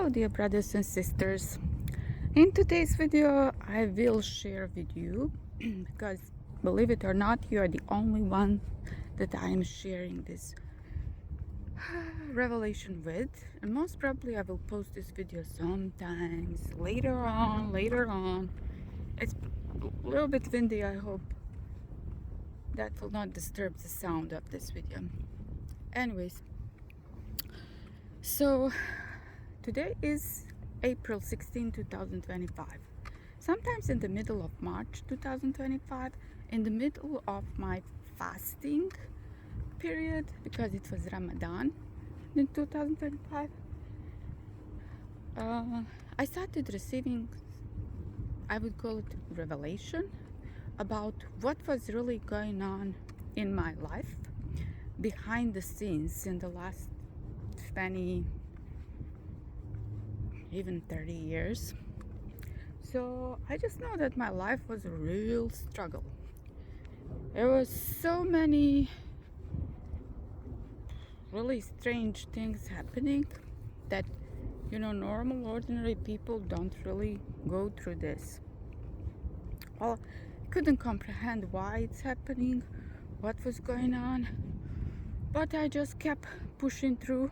Hello dear brothers and sisters. In today's video I will share with you because believe it or not, you are the only one that I am sharing this revelation with, and most probably I will post this video sometimes later on. It's a little bit windy. I hope that will not disturb the sound of this video. Anyways, so today is April 16, 2025. Sometimes in the middle of March 2025, in the middle of my fasting period, because it was Ramadan in 2025, I started receiving, I would call it revelation, about what was really going on in my life behind the scenes in the last 20, even 30 years. So I just know that my life was a real struggle. There was so many really strange things happening that, normal ordinary people don't really go through this. Well, I couldn't comprehend why it's happening, what was going on, but I just kept pushing through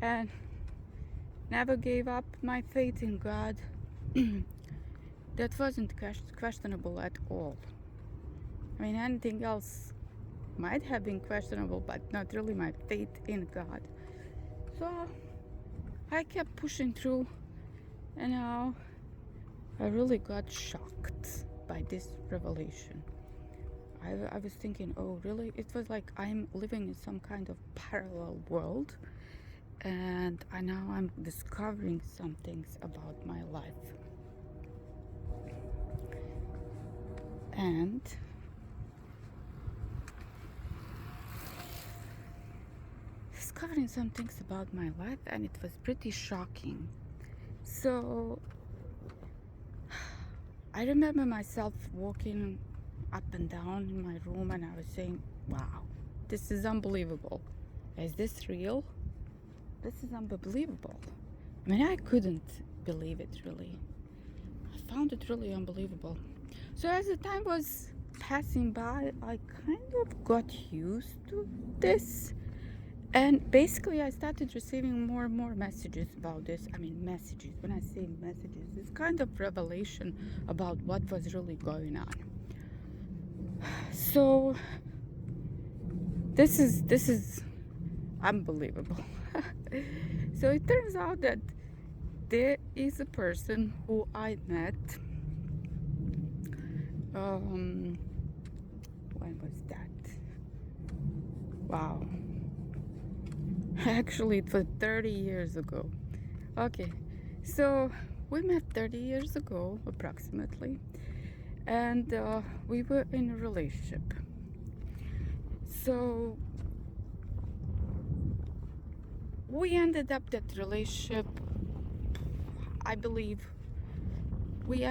and never gave up my faith in God. That wasn't questionable at all. I mean, anything else might have been questionable, but not really my faith in God. So I kept pushing through, and now I really got shocked by this revelation. I was thinking, oh, really? It was like I'm living in some kind of parallel world, and now I'm discovering some things about my life. And discovering some things about my life, and it was pretty shocking. So I remember myself walking up and down in my room, and I was saying, wow, this is unbelievable. Is this real? This is unbelievable. I mean, I couldn't believe it, really. I found it really unbelievable. So as the time was passing by, I kind of got used to this. And basically, I started receiving more and more messages about this. I mean, messages. When I say messages, it's kind of revelation about what was really going on. So this is unbelievable. So it turns out that there is a person who I met. When was that? Wow. Actually, it was 30 years ago. Okay, so we met 30 years ago, approximately, and we were in a relationship. So we ended up that relationship, I believe, we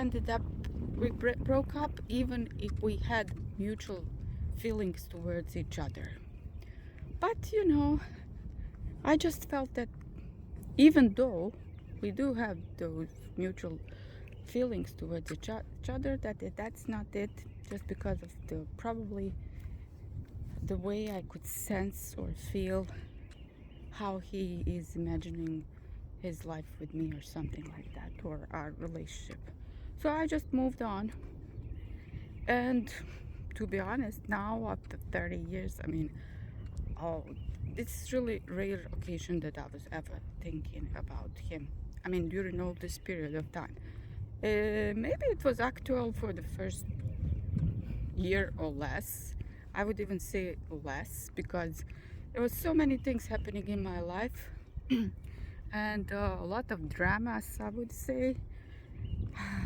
broke up even if we had mutual feelings towards each other. But I just felt that even though we do have those mutual feelings towards each other, that's not it, just because of probably the way I could sense or feel how he is imagining his life with me or something like that, or our relationship. So I just moved on, and to be honest, now after 30 years, I mean, it's really rare occasion that I was ever thinking about him. I mean, during all this period of time. Maybe it was actual for the first year or less. I would even say less, because there was so many things happening in my life and a lot of dramas, I would say.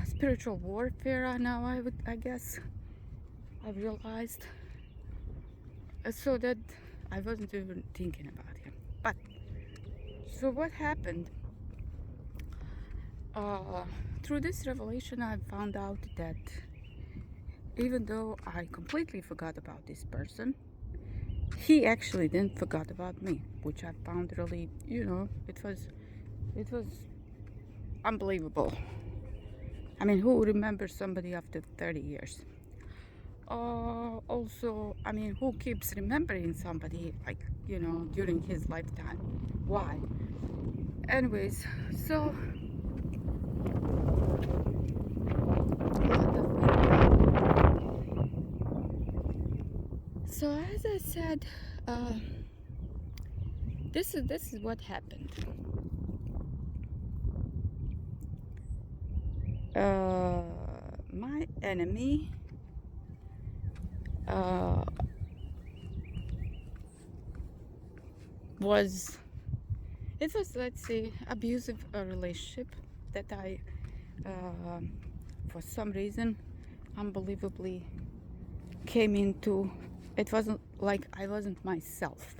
Spiritual warfare now, I guess I realized. So that I wasn't even thinking about him. But so what happened? Through this revelation, I found out that even though I completely forgot about this person, he actually didn't forget about me, which I found really, it was It was unbelievable. I mean, who remembers somebody after 30 years? Also, I mean, who keeps remembering somebody, like, during his lifetime? Why? Anyways, so as I said, uh, this is what happened. My enemy was let's say abusive relationship that I for some reason unbelievably came into. It wasn't like I wasn't myself.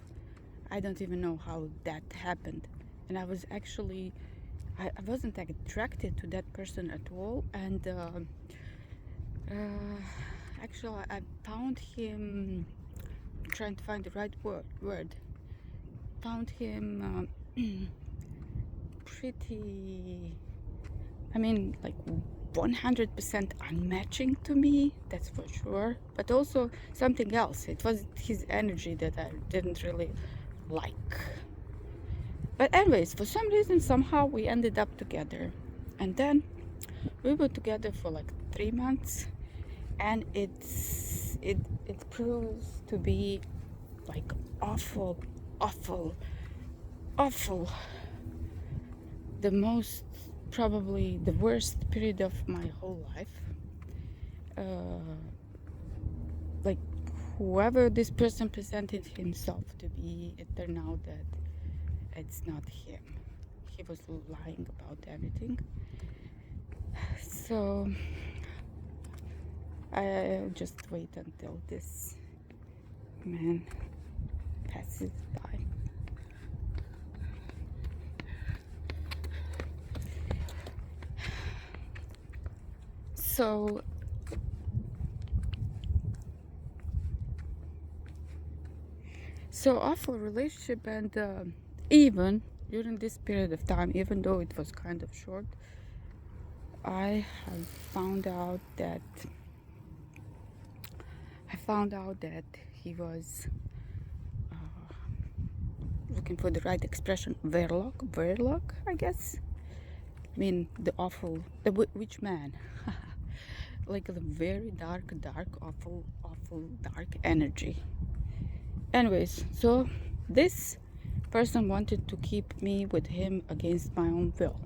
I don't even know how that happened, and I was actually I wasn't attracted to that person at all. And actually I found him, trying to find the right word, found him pretty, I mean, like 100% unmatching to me, that's for sure. But also something else. It was his energy that I didn't really like. But anyways, for some reason, somehow we ended up together. And then we were together for like 3 months, and it proves to be like awful, awful, awful. The most, probably the worst period of my whole life. Like, whoever this person presented himself to be, it turned out that it's not him. He was lying about everything. So I'll just wait until this man passes by. So awful relationship, and even during this period of time, even though it was kind of short, I have found out that he was looking for the right expression, warlock, I guess. I mean, the awful, the witch man. Like the very dark, awful, dark energy. Anyways, so this person wanted to keep me with him against my own will.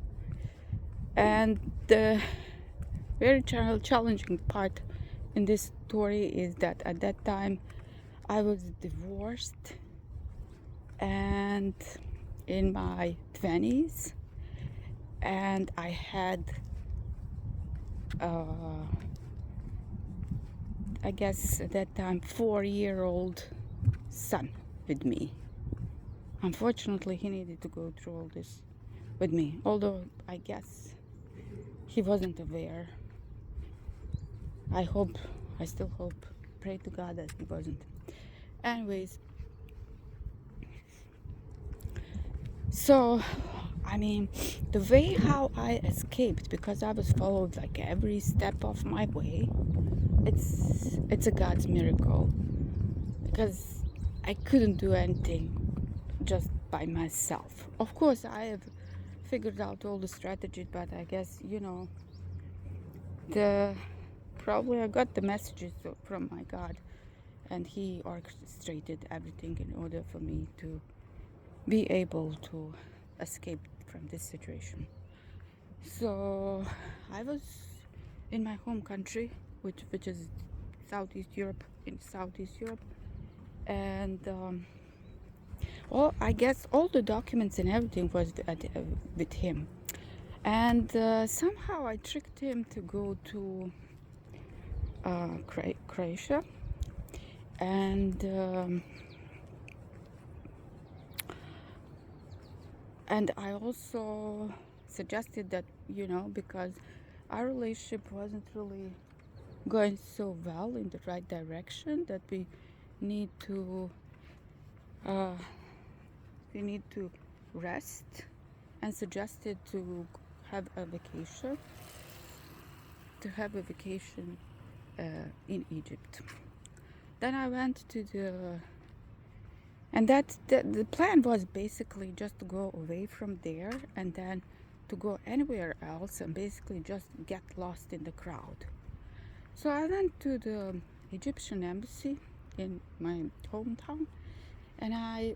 And the very challenging part in this story is that at that time I was divorced and in my 20s, and I had I guess at that time 4-year-old son with me. Unfortunately, he needed to go through all this with me, although I guess he wasn't aware. I still hope, pray to God that he wasn't. Anyways, so I mean, the way how I escaped, because I was followed like every step of my way, it's a God's miracle, because I couldn't do anything just by myself. Of course, I have figured out all the strategies, but I guess, probably I got the messages from my God, and he orchestrated everything in order for me to be able to escape from this situation. So I was in my home country, which is Southeast Europe, and well, I guess all the documents and everything was with him, and somehow I tricked him to go to Croatia, and I also suggested that, because our relationship wasn't really going so well in the right direction, that we need to rest and suggested to have a vacation, in Egypt. Then I went to and the plan was basically just to go away from there and then to go anywhere else and basically just get lost in the crowd. So I went to the Egyptian embassy in my hometown, and I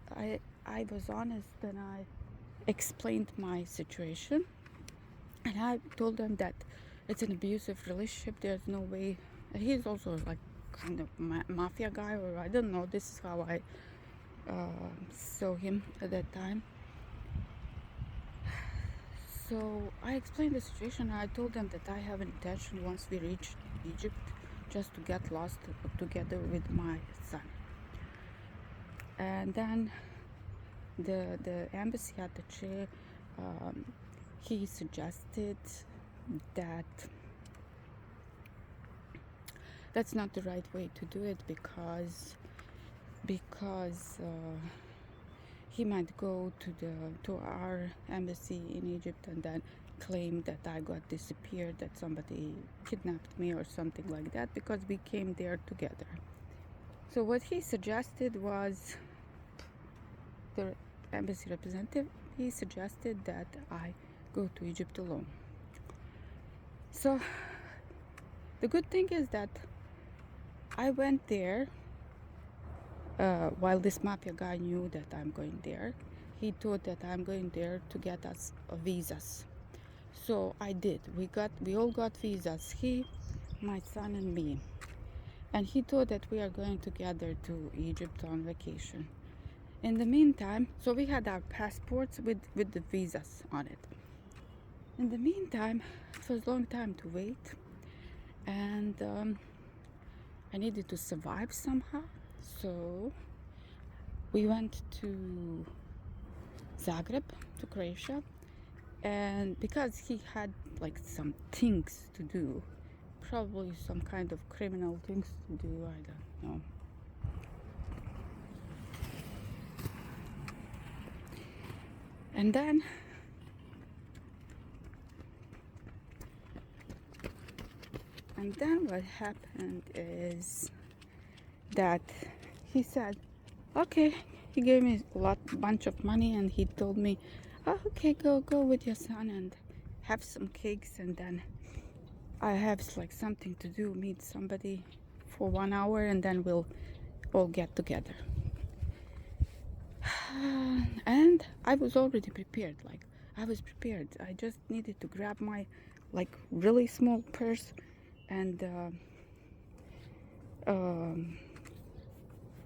was honest, and I explained my situation, and I told them that it's an abusive relationship. There's no way. He's also like kind of mafia guy, or I don't know. This is how I saw him at that time. So I explained the situation. I told them that I have an intention once we reach Egypt just to get lost together with my son. And then the embassy attaché, he suggested that that's not the right way to do it because he might go to our embassy in Egypt and then claim that I got disappeared, that somebody kidnapped me or something like that, because we came there together. So what he suggested was, the embassy representative, he suggested that I go to Egypt alone. So the good thing is that I went there while this mafia guy knew that I'm going there. He thought that I'm going there to get us visas. So I did. We all got visas. He, my son, and me. And he thought that we are going together to Egypt on vacation. In the meantime, so we had our passports with the visas on it. In the meantime, it was a long time to wait, and I needed to survive somehow. So we went to Zagreb, to Croatia, and because he had like some things to do, probably some kind of criminal things to do, I don't know. And then what happened is that he said, okay, he gave me bunch of money, and he told me, oh, okay, go with your son and have some cakes, and then I have like something to do, meet somebody for 1 hour, and then we'll all get together. And I was already prepared. I just needed to grab my like really small purse and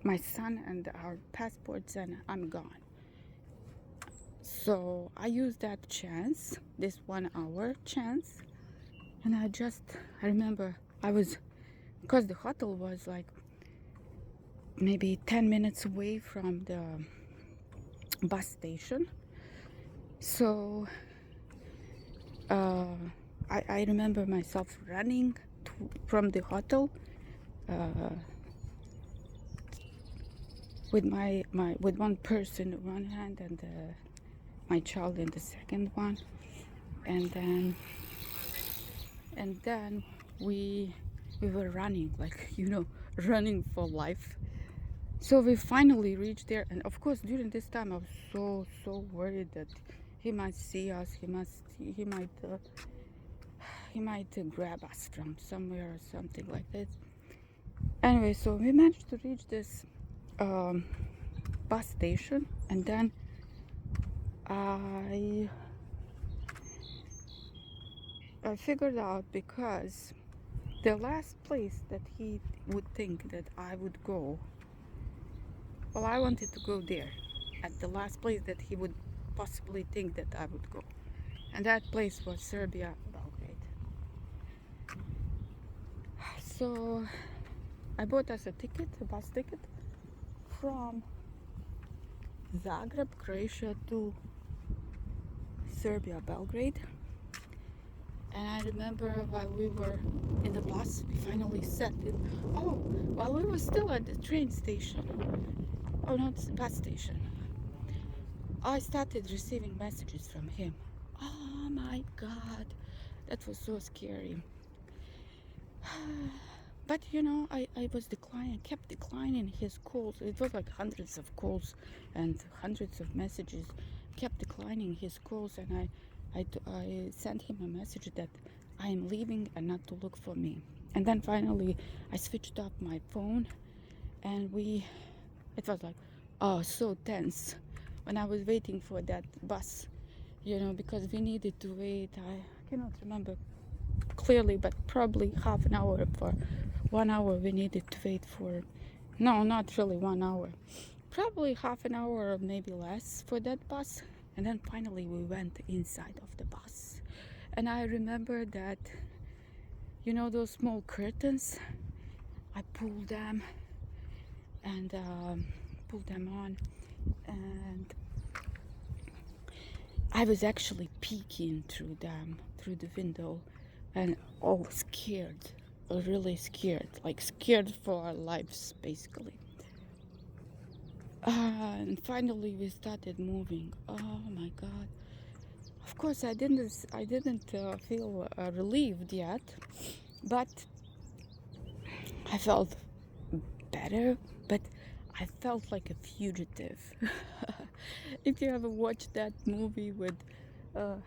my son and our passports, and I'm gone. So I used that chance, this 1 hour chance, and I remember because the hotel was like maybe 10 minutes away from the bus station. So I remember myself running from the hotel with with one purse in one hand and my child in the second one, and then we were running, like, running for life. So we finally reached there, and of course during this time I was so worried that he might see us, he might grab us from somewhere or something like that. Anyway, so we managed to reach this bus station, and then I figured out, because the last place that he would think that I would go, well, I wanted to go there at the last place that he would possibly think that I would go, and that place was Serbia, Belgrade. So I bought us a bus ticket from Zagreb, Croatia to Serbia, Belgrade. And I remember while we were in the bus, we finally sat in. Oh, while we were still at the train station. Oh, not the bus station. I started receiving messages from him. Oh my God, that was so scary. But I was kept declining his calls. It was like hundreds of calls and hundreds of messages. Kept declining his calls, and I sent him a message that I am leaving and not to look for me. And then finally, I switched off my phone, and it was like, oh, so tense when I was waiting for that bus, because we needed to wait. I cannot remember clearly, but probably half an hour. For 1 hour we needed to wait for, no, not really 1 hour, probably half an hour or maybe less for that bus. And then finally we went inside of the bus, and I remember that, those small curtains, I pulled them and pulled them on, and I was actually peeking through them, through the window, and all scared, really scared, like scared for our lives, basically. And finally, we started moving. Oh my God! Of course, I didn't feel relieved yet, but I felt better. But I felt like a fugitive. If you ever watched that movie with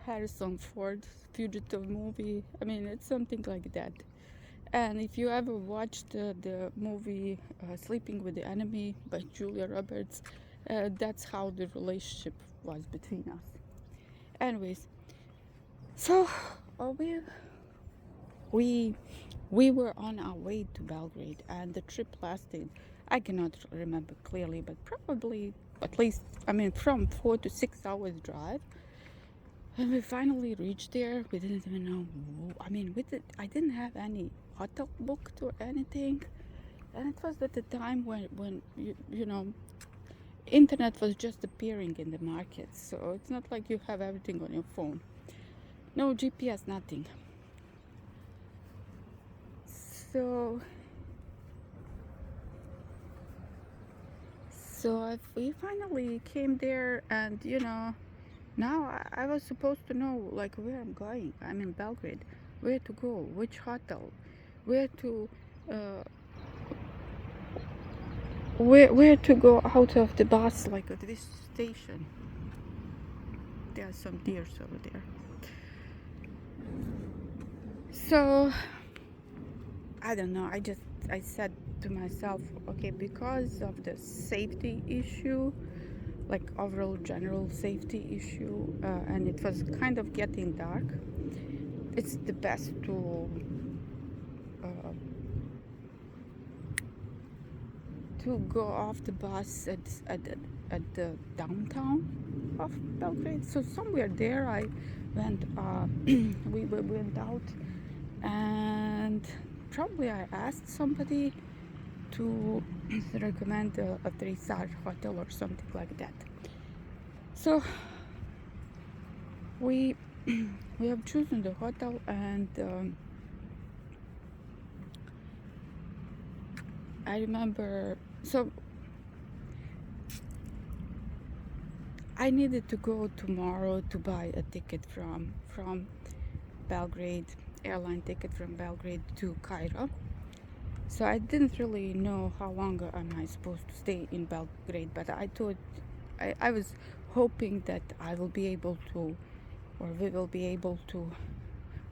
Harrison Ford, Fugitive movie, I mean, it's something like that. And if you ever watched the movie Sleeping with the Enemy by Julia Roberts, that's how the relationship was between us. Anyways, so we we we were on our way to Belgrade, and the trip lasted, I cannot remember clearly, but probably at least, I mean, from 4 to 6 hours drive. And we finally reached there. We didn't even know. I mean, I didn't have any hotel booked or anything, and it was at the time when internet was just appearing in the market. So it's not like you have everything on your phone. No GPS, nothing. So we finally came there, and now I was supposed to know like where I'm going. I'm in Belgrade. Where to go? Which hotel? Where to where to go out of the bus? Like at this station. There are some deers over there. So I don't know. I said to myself, okay, because of the safety issue, like overall general safety issue, and it was kind of getting dark, it's the best uh, to go off the bus at the downtown of Belgrade. So somewhere there I went, we went out, and probably I asked somebody to recommend a 3-star hotel or something like that. So we we have chosen the hotel, and I remember, so I needed to go tomorrow to buy a ticket from Belgrade, airline ticket from Belgrade to Cairo. So I didn't really know how long am I supposed to stay in Belgrade, but I thought I was hoping that I will be able to, or we will be able to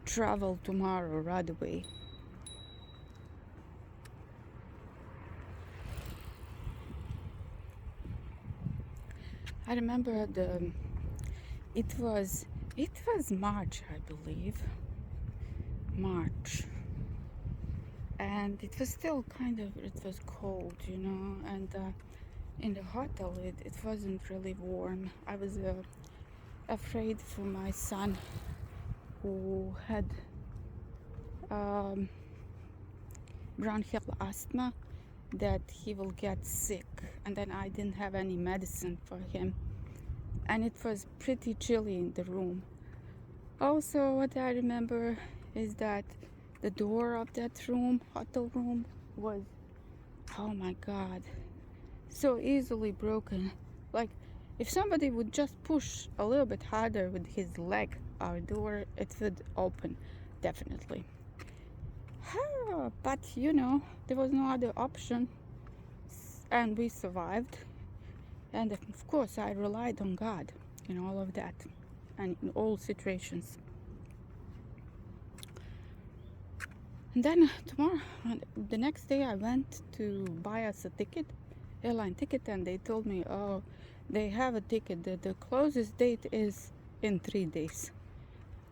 travel tomorrow right away. I remember it was March, I believe. March. And it was still it was cold, and in the hotel it wasn't really warm. I was afraid for my son, who had bronchial asthma, that he will get sick, and then I didn't have any medicine for him, and it was pretty chilly in the room. Also, what I remember is that the door of that hotel room, was, oh my God, so easily broken. Like, If somebody would just push a little bit harder with his leg, our door, it would open, definitely. But there was no other option, and we survived. And of course, I relied on God in all of that and in all situations. And then the next day, I went to buy us a ticket, airline ticket, and they told me, oh, they have a ticket that the closest date is in 3 days.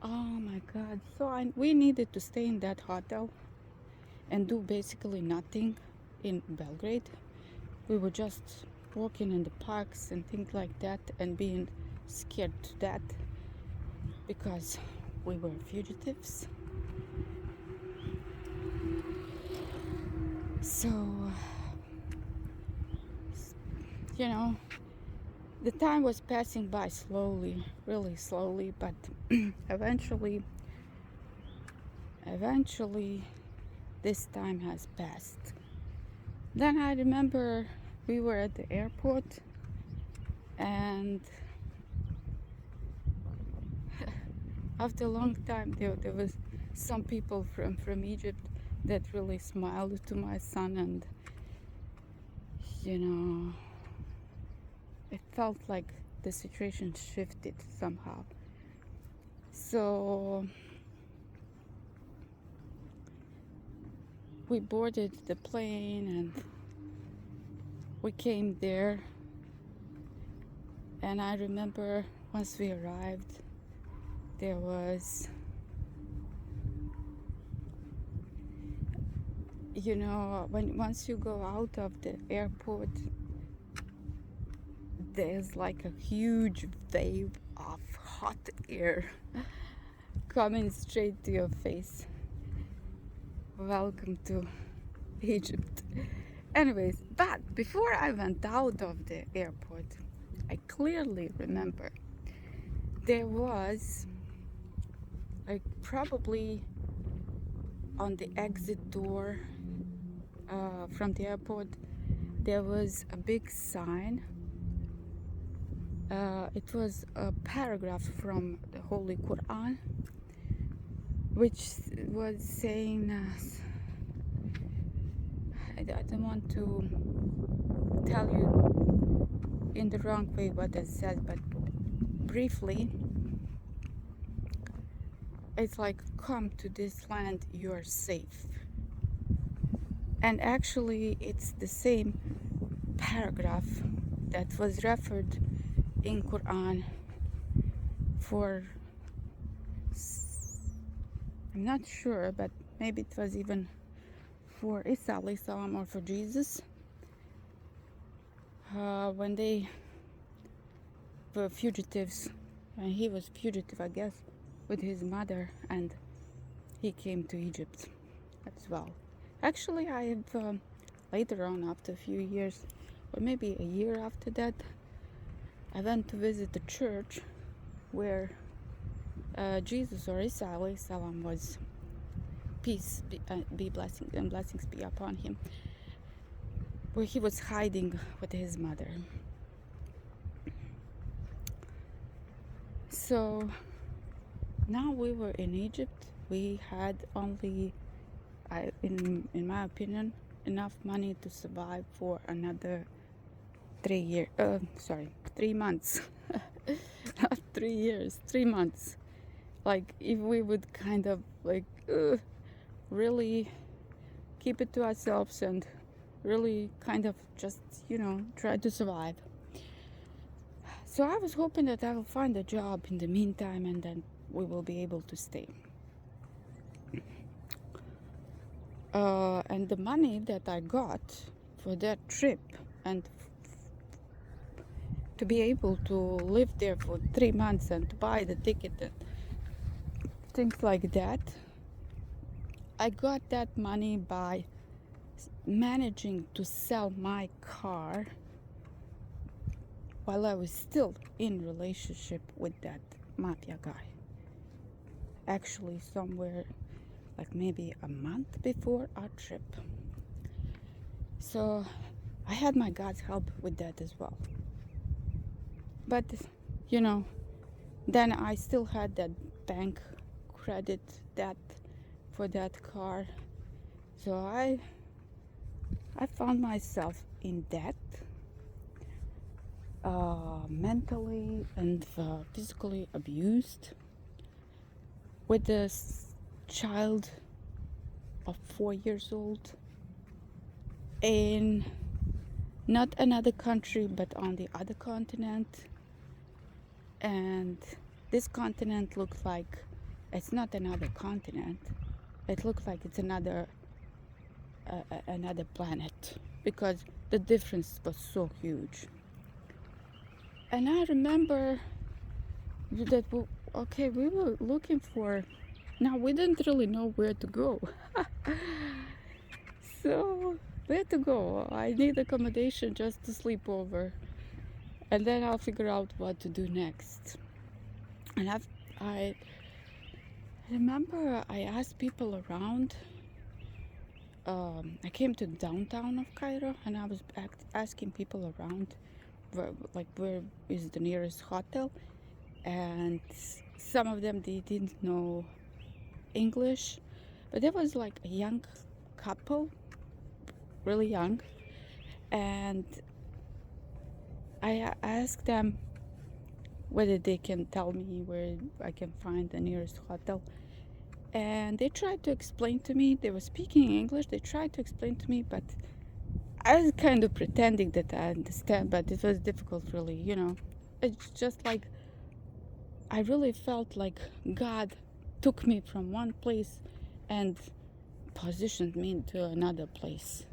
Oh my God. So we needed to stay in that hotel and do basically nothing in Belgrade. We were just walking in the parks and things like that and being scared to death because we were fugitives. So, the time was passing by slowly, really slowly, but eventually this time has passed. Then I remember we were at the airport, and after a long time there was some people from Egypt that really smiled to my son, and it felt like the situation shifted somehow. So we boarded the plane and we came there, and I remember once we arrived, there was once you go out of the airport, there's like a huge wave of hot air coming straight to your face. Welcome to Egypt. Anyways, but before I went out of the airport, I clearly remember there was probably on the exit door from the airport, there was a big sign. It was a paragraph from the Holy Quran, which was saying, I don't want to tell you in the wrong way what it says, but briefly, it's like, come to this land, you're safe. And actually, it's the same paragraph that was referred in Quran for, I'm not sure, but maybe it was even for Isa alayhi salam or for Jesus, when they were fugitives, and he was fugitive, I guess, with his mother, and he came to Egypt as well. Actually, I have later on, after a few years, or maybe a year after that, I went to visit the church where Jesus, or Isa alayhi salam, was, peace be blessing and blessings be upon him, where he was hiding with his mother. So now we were in Egypt. We had only, in my opinion, enough money to survive for another 3 months. Not 3 years, 3 months. Like, if we would kind of really keep it to ourselves and really kind of just try to survive. So I was hoping that I will find a job in the meantime, and then we will be able to stay. And the money that I got for that trip, and to be able to live there for 3 months and to buy the ticket and things like that, I got that money by managing to sell my car while I was still in relationship with that Mafia guy. Actually, somewhere like maybe a month before our trip. So I had my God's help with that as well. but you know, then I still had that bank credit that for that car. So I found myself in debt, mentally and physically abused, with this child of 4 years old in not another country but on the other continent. And this continent looked like it's not another continent. It looked like it's another planet, because the difference was so huge. And I remember that we were looking for. Now we didn't really know where to go. So where to go? I need accommodation just to sleep over, and then I'll figure out what to do next. And I remember I asked people around. I came to downtown of Cairo, and I was asking people around, where is the nearest hotel, and some of them, they didn't know English, but there was like a young couple, really young, and I asked them whether they can tell me where I can find the nearest hotel. And they tried to explain to me. They were speaking English. They tried to explain to me, but I was kind of pretending that I understand, but it was difficult, really, you know. It's just like I really felt like God took me from one place and positioned me to another place.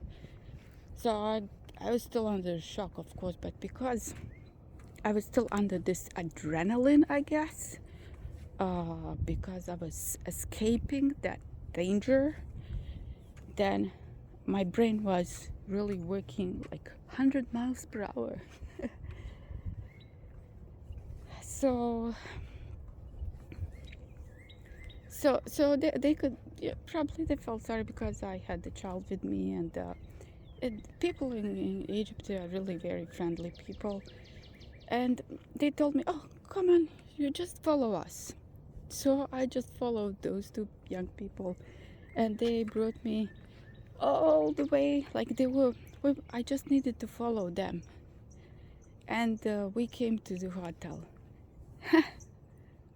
So I was still under shock, of course, but because I was still under this adrenaline, I guess, because I was escaping that danger, then my brain was really working like 100 miles per hour. So they could, yeah, probably they felt sorry because I had the child with me, and people in Egypt are really very friendly people, and they told me, "Oh, come on, you just follow us." So I just followed those two young people, and they brought me all the way. Like I just needed to follow them, and we came to the hotel.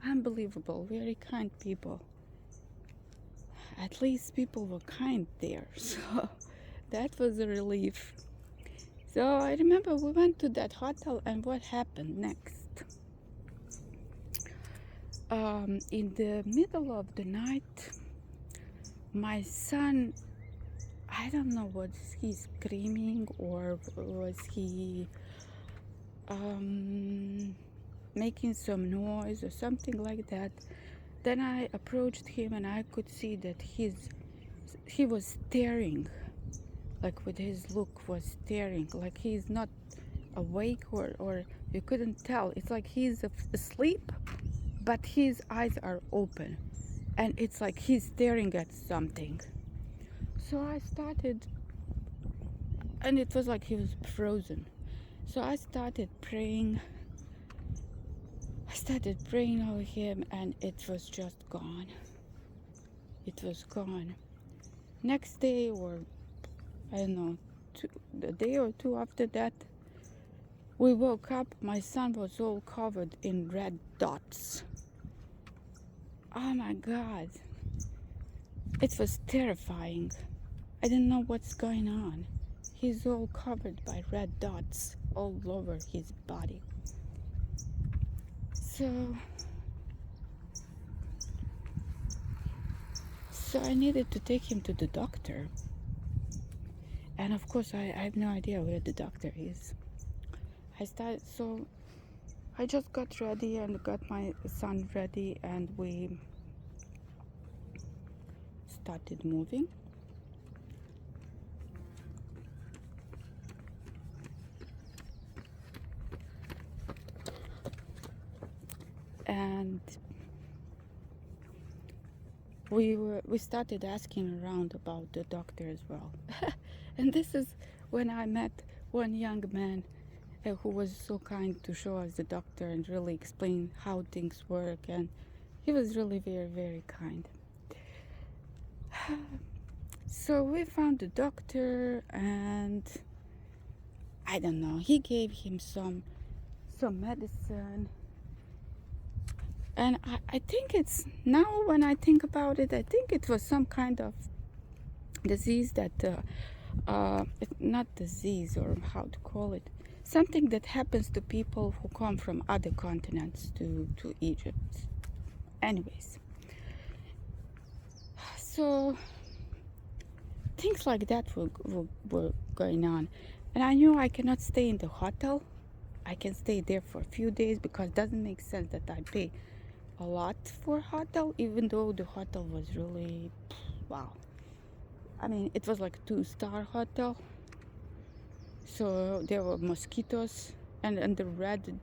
Unbelievable, very kind people. At least people were kind there, so that was a relief. So I remember we went to that hotel, and what happened next? In the middle of the night, my son, I don't know, was he screaming or was he making some noise or something like that. Then I approached him, and I could see that he was staring, like with his look was staring, like he's not awake, or you couldn't tell. It's like he's asleep, but his eyes are open, and it's like he's staring at something. So I started, and it was like he was frozen. So I started praying. I started praying over him, and it was just gone. It was gone. Next day, or I don't know, the day or two after that, we woke up. My son was all covered in red dots. Oh my God. It was terrifying. I didn't know what's going on. He's all covered by red dots all over his body. So I needed to take him to the doctor. And of course, I have no idea where the doctor is. So I just got ready and got my son ready, and we started moving. And we started asking around about the doctor as well. And this is when I met one young man, who was so kind to show us the doctor and really explain how things work, and he was really very, very kind. So we found the doctor, and I don't know, he gave him some medicine, and I think it's, now when I think about it, I think it was some kind of disease that not disease, or how to call it, something that happens to people who come from other continents to Egypt. Anyways, so things like that were going on, and I knew I cannot stay in the hotel. I can stay there for a few days because it doesn't make sense that I pay a lot for hotel, even though the hotel was really, wow. I mean, it was like a 2-star hotel, so there were mosquitoes and the red.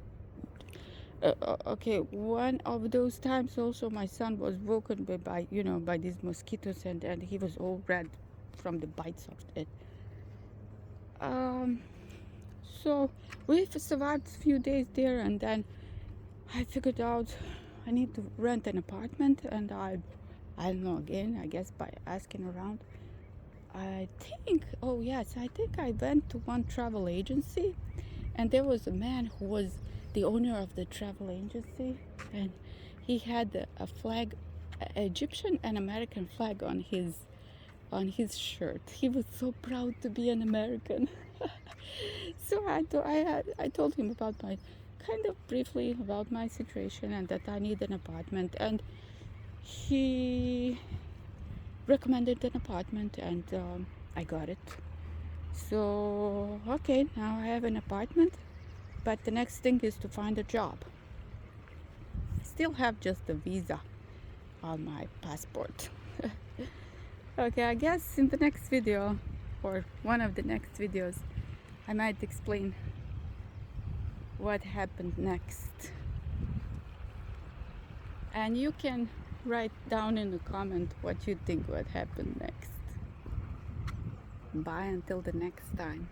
Okay, one of those times also my son was woken by by these mosquitoes, and he was all red from the bites of it. So we survived a few days there, and then I figured out I need to rent an apartment, and I don't know, again, I guess by asking around, I think I went to one travel agency, and there was a man who was the owner of the travel agency, and he had a flag, Egyptian and American flag on his shirt. He was so proud to be an American. So I told him about my, kind of briefly about my situation, and that I need an apartment, and he recommended an apartment, and I got it. So okay, now I have an apartment, but the next thing is to find a job. I still have just a visa on my passport. Okay, I guess in the next video, or one of the next videos, I might explain what happened next. And you can write down in the comment what you think what happened next. Bye until the next time.